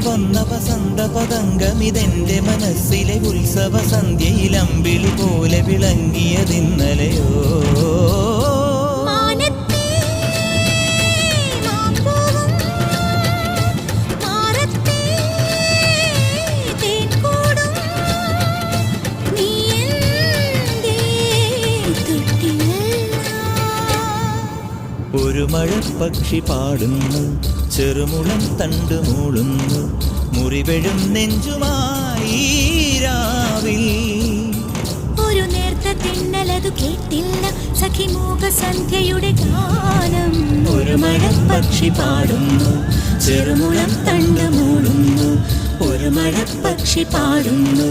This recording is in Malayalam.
വന്ന വസന്ത പതംഗമിതെന്റെ മനസ്സിലെ ഉത്സവ സന്ധ്യയിൽ അമ്പിളി പോലെ വിളങ്ങിയതിന്നലെയോ. ഒരു മഴപ്പക്ഷി പാടുന്നു, ചെറുമുളം തണ്ടു മൂളുന്നു, മുറിവെഴും നെഞ്ചുമായി രാവിൽ. ഒരു നേർത്ത തിന്നലതു കേട്ടില്ല സഖി മൂകസന്ധ്യയുടെ ഗാനം. ഒരു മഴപ്പക്ഷി പാടുന്നു, ചെറുമുളം തണ്ടു മൂളുന്നു, ഒരു മഴപ്പക്ഷി പാടുന്നു.